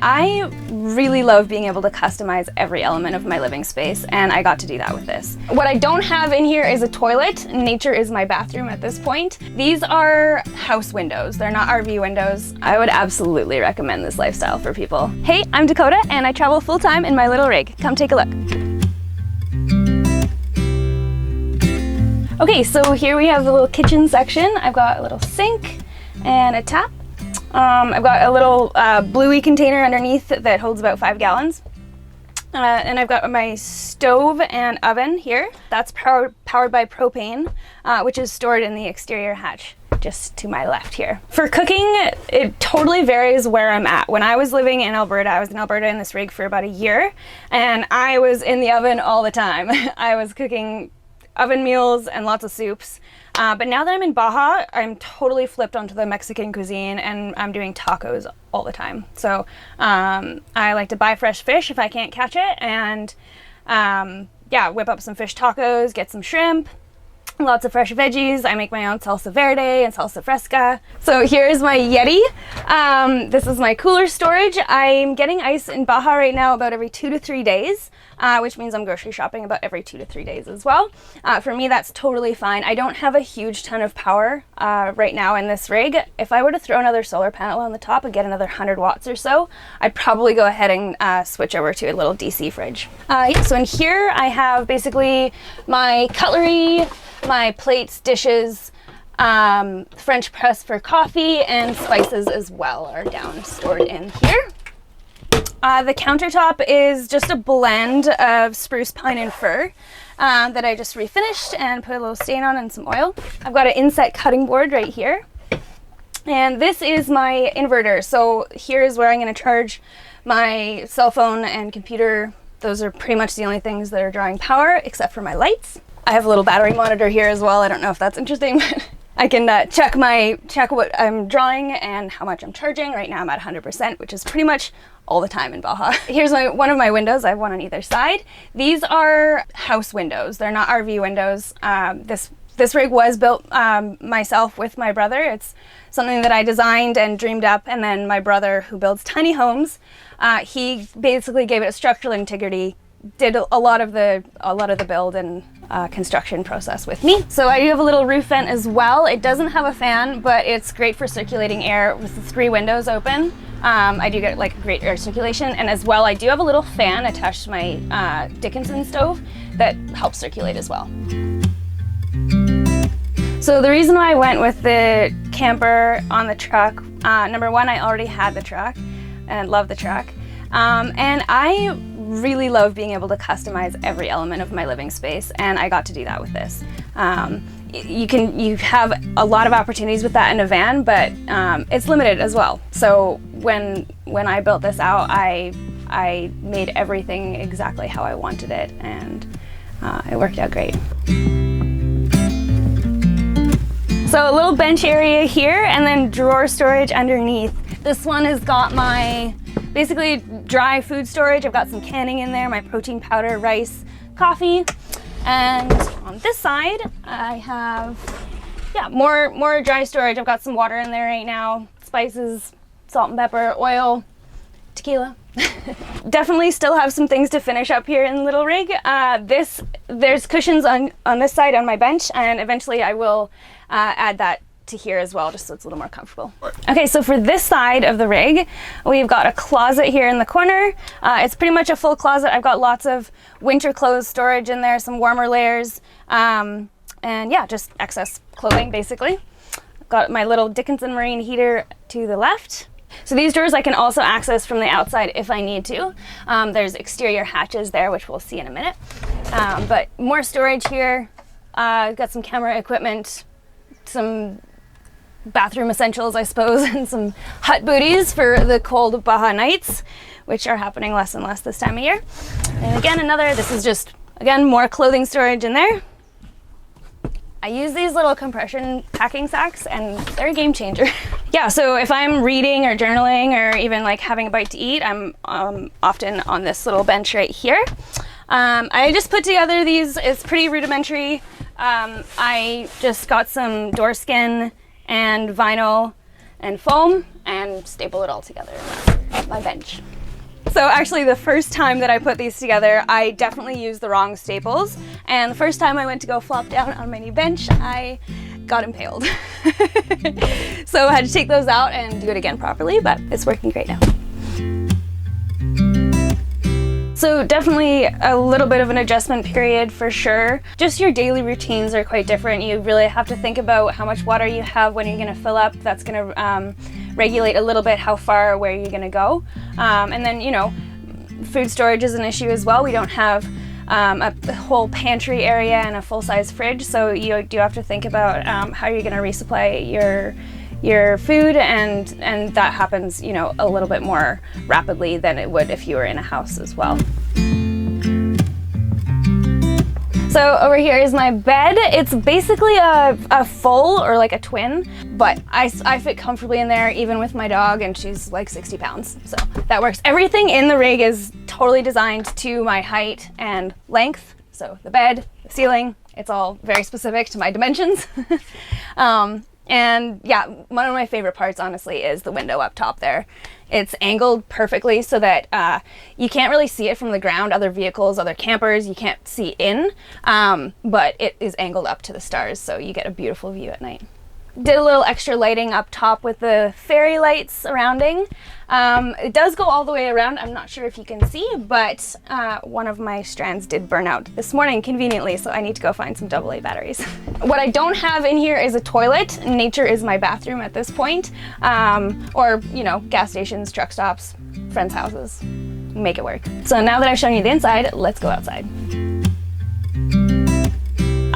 I really love being able to customize every element of my living space, and I got to do that with this. What I don't have in here is a toilet. Nature is my bathroom at this point. These are house windows. They're not RV windows. I would absolutely recommend this lifestyle for people. Hey, I'm Dakota, and I travel full-time in my little rig. Come take a look. Okay, so here we have the little kitchen section. I've got a little sink and a tap. I've got a little bluey container underneath that holds about 5 gallons. And I've got my stove and oven here. That's powered by propane, which is stored in the exterior hatch just to my left here. For cooking, it totally varies where I'm at. When I was living in Alberta, I was in Alberta in this rig for about a year, and I was in the oven all the time. I was cooking oven meals and lots of soups. But now that I'm in Baja, I'm totally flipped onto the Mexican cuisine, and I'm doing tacos all the time. So I like to buy fresh fish if I can't catch it, and yeah, whip up some fish tacos, get some shrimp, lots of fresh veggies. I make my own salsa verde and salsa fresca. So here's my Yeti. This is my cooler storage. I'm getting ice in Baja right now about every 2 to 3 days. Which means I'm grocery shopping about every 2 to 3 days as well. For me, that's totally fine. I don't have a huge ton of power right now in this rig. If I were to throw another solar panel on the top and get another 100 watts or so, I'd probably go ahead and switch over to a little DC fridge. Yeah, so in here I have basically my cutlery, my plates, dishes, French press for coffee, and spices as well are down stored in here. The countertop is just a blend of spruce, pine, and fir that I just refinished and put a little stain on and some oil. I've got an inset cutting board right here. And this is my inverter. So here is where I'm going to charge my cell phone and computer. Those are pretty much the only things that are drawing power, except for my lights. I have a little battery monitor here as well. I don't know if that's interesting, but I can check what I'm drawing and how much I'm charging. Right now I'm at 100%, which is pretty much all the time in Baja. Here's one of my windows. I have one on either side. These are house windows. They're not RV windows. This rig was built myself with my brother. It's something that I designed and dreamed up, and then my brother, who builds tiny homes, he basically gave it a structural integrity, did a lot of the build and construction process with me. So I do have a little roof vent as well. It doesn't have a fan, but it's great for circulating air with the 3 windows open. I do get like great air circulation, and as well I do have a little fan attached to my Dickinson stove that helps circulate as well. So the reason why I went with the camper on the truck, number one, I already had the truck and love the truck, and I really love being able to customize every element of my living space, and I got to do that with this. You have a lot of opportunities with that in a van, but it's limited as well. So when I built this out, I made everything exactly how I wanted it, and it worked out great. So a little bench area here, and then drawer storage underneath. This one has got my basically dry food storage. I've got some canning in there, my protein powder, rice, coffee. And on this side, I have, yeah, more dry storage. I've got some water in there right now, spices, salt and pepper, oil, tequila. Definitely still have some things to finish up here in the little rig. There's cushions on this side on my bench, and eventually I will add that to here as well, just so it's a little more comfortable. Okay, so for this side of the rig, we've got a closet here in the corner. It's pretty much a full closet. I've got lots of winter clothes storage in there, some warmer layers, and yeah, just excess clothing basically. I've got my little Dickinson marine heater to the left. So these drawers I can also access from the outside if I need to. There's exterior hatches there, which we'll see in a minute. But more storage here. I've got some camera equipment, some bathroom essentials, I suppose, and some hut booties for the cold Baja nights, which are happening less and less this time of year. And again, this is just, again, more clothing storage in there. I use these little compression packing sacks, and they're a game changer. Yeah, so if I'm reading or journaling or even like having a bite to eat, I'm often on this little bench right here. I just put together these. It's pretty rudimentary. I just got some door skin and vinyl and foam, and staple it all together. And that's my bench. So actually the first time that I put these together, I definitely used the wrong staples. And the first time I went to go flop down on my new bench, I got impaled. So I had to take those out and do it again properly, but it's working great now. So definitely a little bit of an adjustment period for sure. Just your daily routines are quite different. You really have to think about how much water you have, when you're gonna fill up. That's gonna regulate a little bit how far or where you're gonna go. And then, you know, food storage is an issue as well. We don't have a whole pantry area and a full-size fridge, so you do have to think about how you're gonna resupply your food, and that happens, you know, a little bit more rapidly than it would if you were in a house as well. So over here is my bed. It's basically a full or like a twin, but I fit comfortably in there even with my dog, and she's like 60 pounds, so that works. Everything in the rig is totally designed to my height and length. So the bed, the ceiling, it's all very specific to my dimensions. And yeah, one of my favorite parts, honestly, is the window up top there. It's angled perfectly so that you can't really see it from the ground. Other vehicles, other campers, you can't see in, but it is angled up to the stars, so you get a beautiful view at night. Did a little extra lighting up top with the fairy lights surrounding. It does go all the way around. I'm not sure if you can see, but one of my strands did burn out this morning conveniently, so I need to go find some AA batteries. What I don't have in here is a toilet. Nature is my bathroom at this point, or, you know, gas stations, truck stops, friends' houses. Make it work. So now that I've shown you the inside, let's go outside.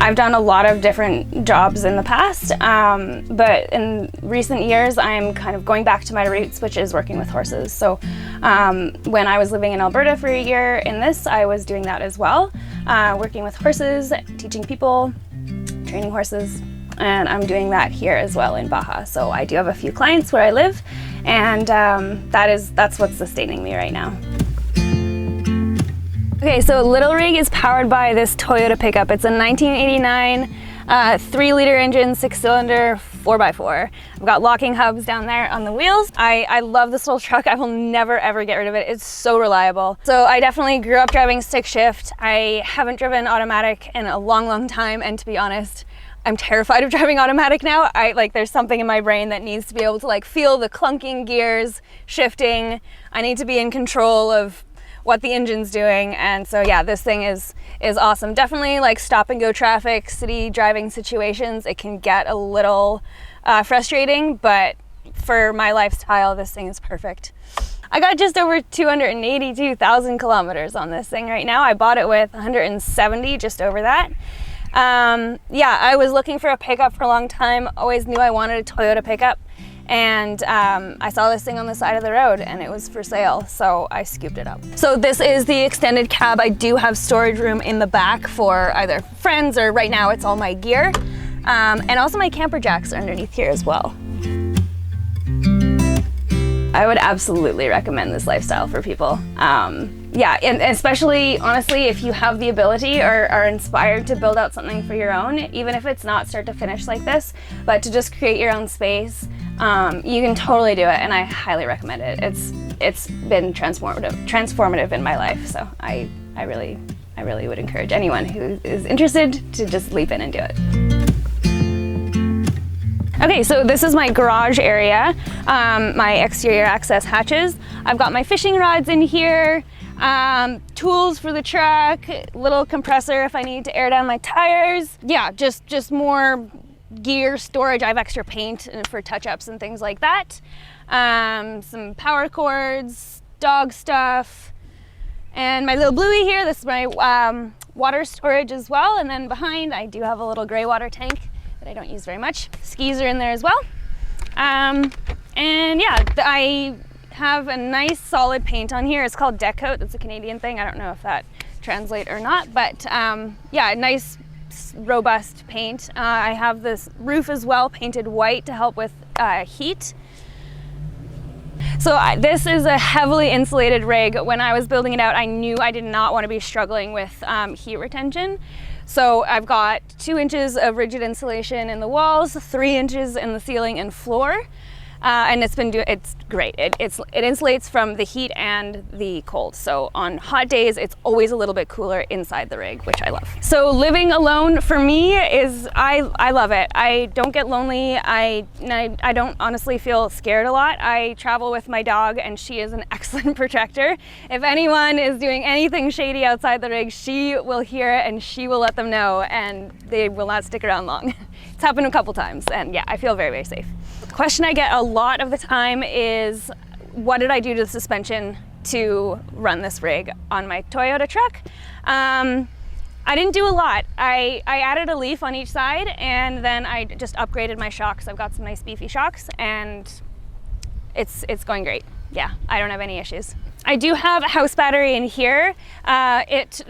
I've done a lot of different jobs in the past, but in recent years I'm kind of going back to my roots, which is working with horses. So when I was living in Alberta for a year in this, I was doing that as well, working with horses, teaching people, training horses, and I'm doing that here as well in Baja. So I do have a few clients where I live, and that's what's sustaining me right now. Okay, so Little Rig is powered by this Toyota pickup. It's a 1989 3-liter engine, 6-cylinder, 4x4. I've got locking hubs down there on the wheels. I love this little truck. I will never ever get rid of it. It's so reliable. So I definitely grew up driving stick shift. I haven't driven automatic in a long time, and to be honest, I'm terrified of driving automatic now. There's something in my brain that needs to be able to like feel the clunking gears shifting. I need to be in control of what the engine's doing, and so yeah, this thing is awesome. Definitely like stop and go traffic, city driving situations, it can get a little frustrating, but for my lifestyle, this thing is perfect. I got just over 282,000 kilometers on this thing right now. I bought it with 170, just over that. Yeah, I was looking for a pickup for a long time, always knew I wanted a Toyota pickup. And I saw this thing on the side of the road and it was for sale, so I scooped it up. So this is the extended cab. I do have storage room in the back for either friends, or right now it's all my gear. And also my camper jacks are underneath here as well. I would absolutely recommend this lifestyle for people. Yeah, and especially, honestly, if you have the ability or are inspired to build out something for your own, even if it's not start to finish like this, but to just create your own space, you can totally do it, and I highly recommend it. It's been transformative in my life, so I really would encourage anyone who is interested to just leap in and do it. Okay, so this is my garage area, my exterior access hatches. I've got my fishing rods in here, tools for the truck, little compressor if I need to air down my tires. Yeah, just more gear storage. I have extra paint for touch-ups and things like that. Some power cords, dog stuff, and my little Bluey here. This is my water storage as well. And then behind I do have a little gray water tank that I don't use very much. Skis are in there as well. And yeah, I have a nice solid paint on here. It's called Deck Coat. That's a Canadian thing. I don't know if that translates or not, but yeah, nice robust paint. I have this roof as well painted white to help with heat. So this is a heavily insulated rig. When I was building it out, I knew I did not want to be struggling with heat retention. So I've got 2 inches of rigid insulation in the walls, 3 inches in the ceiling and floor. and it's great. It insulates from the heat and the cold. So on hot days, it's always a little bit cooler inside the rig, which I love. So living alone for me is, I love it. I don't get lonely. I don't honestly feel scared a lot. I travel with my dog, and she is an excellent protector. If anyone is doing anything shady outside the rig, she will hear it and she will let them know, and they will not stick around long. It's happened a couple times, and yeah, I feel very, very safe. The question I get a lot of the time is, what did I do to the suspension to run this rig on my Toyota truck? I didn't do a lot. I added a leaf on each side, and then I just upgraded my shocks. I've got some nice beefy shocks, and it's going great. Yeah, I don't have any issues. I do have a house battery in here. It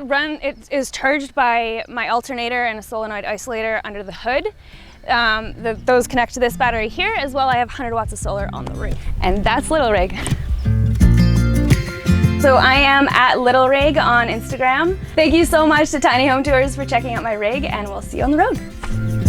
is charged by my alternator and a solenoid isolator under the hood. Those connect to this battery here as well. I have 100 watts of solar on the rig, and that's Little Rig. So I am at Little Rig on Instagram. Thank you so much to Tiny Home Tours for checking out my rig, and we'll see you on the road.